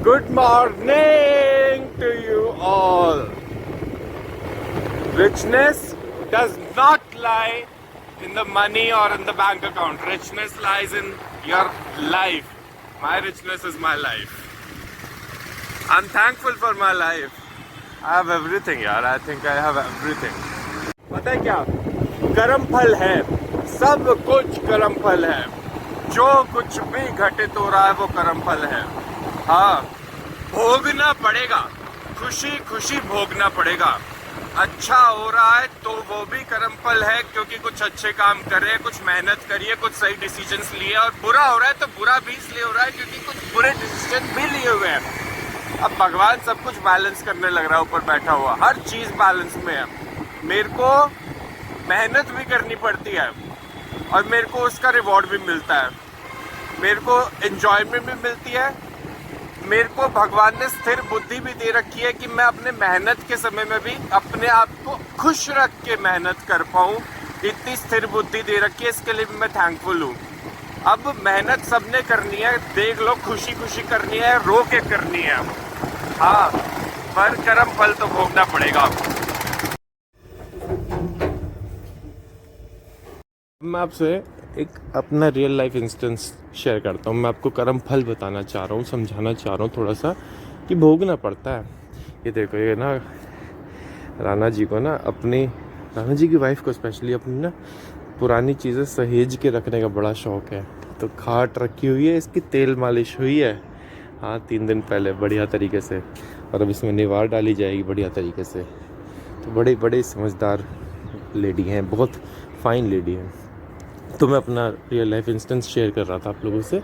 Good morning to you all. Richness does not lie in the money or in the bank account. Richness lies in your life. My richness is my life. I'm thankful for my life. I have everything, यार. I think I have everything. पता है क्या? कर्म फल है. सब कुछ कर्म फल है. जो कुछ भी घटित हो रहा है वो कर्म फल है. हाँ, भोगना पड़ेगा. खुशी खुशी भोगना पड़ेगा. अच्छा हो रहा है तो वो भी कर्म फल है, क्योंकि कुछ अच्छे काम करे, कुछ मेहनत करिए, कुछ सही डिसीजंस लिए. और बुरा हो रहा है तो बुरा भी इसलिए हो रहा है क्योंकि कुछ बुरे डिसीजन भी लिए हुए हैं. अब भगवान सब कुछ बैलेंस करने लग रहा है ऊपर बैठा हुआ. हर चीज बैलेंस में है. मेरे को मेहनत भी करनी पड़ती है और मेरे को उसका रिवॉर्ड भी मिलता है. मेरे को एंजॉयमेंट भी मिलती है. मेरे को भगवान ने स्थिर बुद्धि भी दे रखी है कि मैं अपने मेहनत के समय में भी अपने आप को खुश रख के मेहनत कर पाऊँ. इतनी स्थिर बुद्धि दे रखी है, इसके लिए भी मैं थैंकफुल हूँ. अब मेहनत सबने करनी है, देख लो, खुशी खुशी करनी है, रो के करनी है. हाँ, पर कर्म फल तो भोगना पड़ेगा. मैं आपसे एक अपना रियल लाइफ इंस्टेंस शेयर करता हूँ. मैं आपको कर्म फल बताना चाह रहा हूँ, समझाना चाह रहा हूँ थोड़ा सा कि भोगना पड़ता है. ये देखो, ये ना राणा जी को ना राणा जी की वाइफ को स्पेशली अपनी ना पुरानी चीज़ें सहेज के रखने का बड़ा शौक है. तो खाट रखी हुई है, इसकी तेल मालिश हुई है. हाँ, 3 दिन पहले बढ़िया तरीके से. और अब इसमें निवार डाली जाएगी बढ़िया तरीके से. तो बड़े बड़े समझदार लेडी हैं, बहुत फाइन लेडी हैं. तो मैं अपना रियल लाइफ इंस्टेंस शेयर कर रहा था आप लोगों से.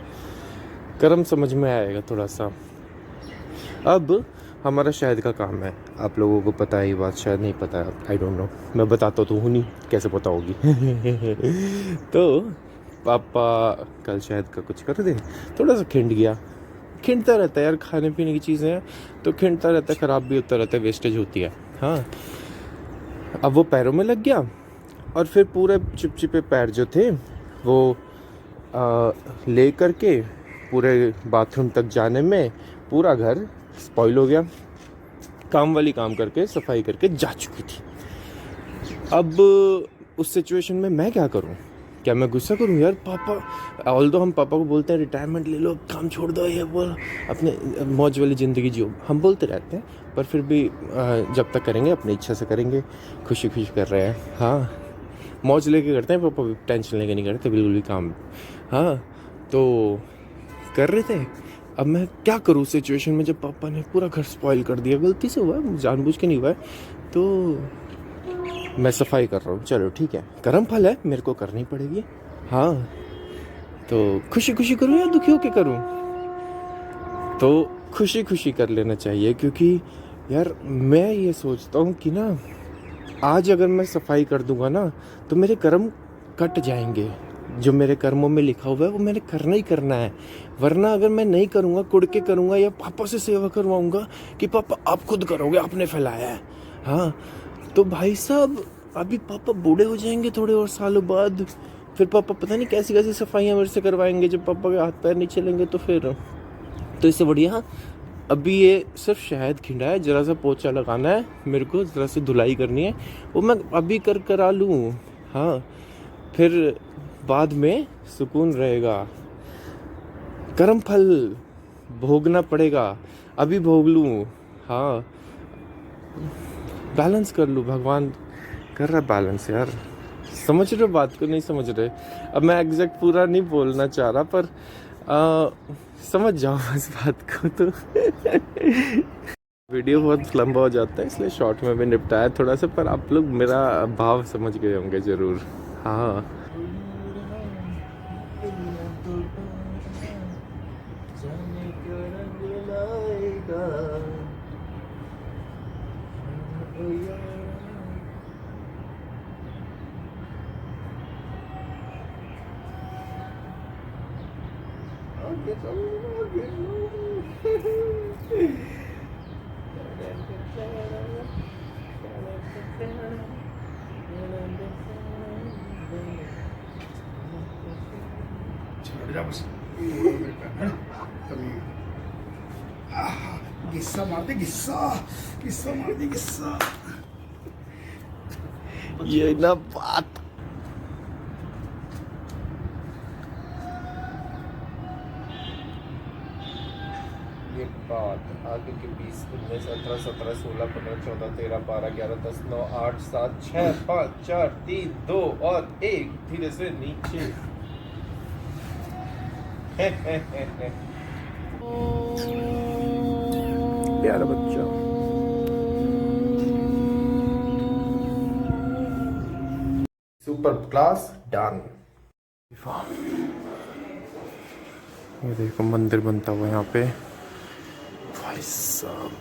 कर्म समझ में आएगा थोड़ा सा. अब हमारा शहद का काम है. आप लोगों को पता है ये बात, शायद नहीं पता है, आई डोंट नो. मैं बताता तो हूँ नहीं, कैसे पता होगी. तो पापा कल शहद का कुछ कर दे, थोड़ा सा खिंड गया. खिंडता रहता है यार, खाने पीने की चीज़ें हैं तो खिंडता रहता है, ख़राब भी होता रहता है, वेस्टेज होती है. हाँ, अब वो पैरों में लग गया और फिर पूरे चिपचिपे पैर जो थे वो ले करके पूरे बाथरूम तक जाने में पूरा घर स्पॉइल हो गया. काम वाली काम करके सफाई करके जा चुकी थी. अब उस सिचुएशन में मैं क्या करूं? क्या मैं गुस्सा करूं? यार पापा, ऑल्दो हम पापा को बोलते हैं रिटायरमेंट ले लो, काम छोड़ दो, ये वो, अपने मौज वाली ज़िंदगी जियो, हम बोलते रहते हैं. पर फिर भी जब तक करेंगे अपनी इच्छा से करेंगे, खुशी खुशी कर रहे हैं. हाँ, मौज लेके करते हैं पापा, टेंशन लेके नहीं करते बिल्कुल भी काम. हाँ, तो कर रहे थे. अब मैं क्या करूँ सिचुएशन में जब पापा ने पूरा घर स्पॉइल कर दिया? गलती से हुआ है, जानबूझ के नहीं हुआ है. तो मैं सफाई कर रहा हूँ, चलो ठीक है, कर्म फल है, मेरे को करनी पड़ेगी. हाँ, तो खुशी खुशी करूँ या दुखी होके करूँ? तो खुशी खुशी कर लेना चाहिए, क्योंकि यार मैं ये सोचता हूँ कि ना आज अगर मैं सफाई कर दूंगा ना तो मेरे कर्म कट जाएंगे. जो मेरे कर्मों में लिखा हुआ है वो मैंने करना ही करना है. वरना अगर मैं नहीं करूँगा, कुड़ के करूँगा या पापा से सेवा करवाऊँगा कि पापा आप खुद करोगे, आपने फैलाया है. हाँ, तो भाई साहब अभी पापा बूढ़े हो जाएंगे थोड़े और सालों बाद. फिर पापा पता नहीं कैसी कैसी सफाइयाँ मेरे से करवाएंगे. जब पापा के हाथ पैर नहीं चलेंगे तो फिर, तो इससे बढ़िया अभी ये सिर्फ शहद खिंडा है, ज़रा सा पोछा लगाना है मेरे को, ज़रा सी धुलाई करनी है, वो मैं अभी करा लूँ. हाँ, फिर बाद में सुकून रहेगा. कर्म फल भोगना पड़ेगा, अभी भोग लूँ. हाँ, बैलेंस कर लूँ. भगवान कर रहा बैलेंस यार. समझ रहे हो बात को? नहीं समझ रहे? अब मैं एग्जैक्ट पूरा नहीं बोलना चाह रहा, पर समझ जाओ इस बात को. तो वीडियो बहुत लंबा हो जाता है, इसलिए शॉर्ट में भी निपटाया थोड़ा सा, पर आप लोग मेरा भाव समझ गए होंगे ज़रूर. हाँ, छोड़ जा बस. कमी गिस्सा मार दे, गिस्सा गिस्सा मार दे, गिस्सा। ये ना बात। ये बात आगे के 20 19 18 17 16 15 14 13 12 11 10 9 8 7 6 5 4 3 2 और 1 धीरे से नीचे। प्यारा बच्चा। Super class done. ये देखो मंदिर बनता हुआ यहाँ पे भाई साहब।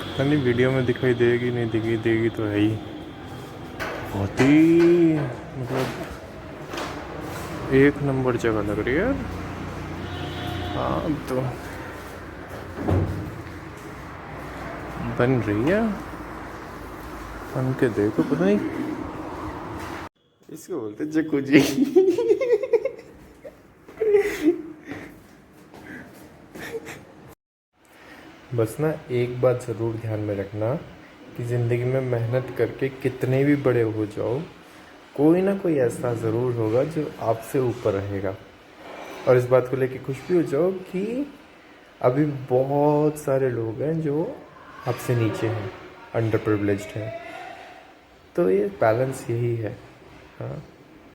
पता नहीं वीडियो में दिखाई देगी नहीं दिखाई देगी तो है ही। बहुत ही मतलब एक नंबर जगह लग रही है यार। हाँ तो बन रही है, बन के देखो। पता नहीं इसको बोलते जकूजी। बस ना एक बात ज़रूर ध्यान में रखना कि ज़िंदगी में मेहनत करके कितने भी बड़े हो जाओ, कोई ना कोई ऐसा ज़रूर होगा जो आपसे ऊपर रहेगा। और इस बात को लेके खुश भी हो जाओ कि अभी बहुत सारे लोग हैं जो आपसे नीचे हैं, अंडर प्रिविलेज्ड हैं। तो ये बैलेंस यही है। हाँ।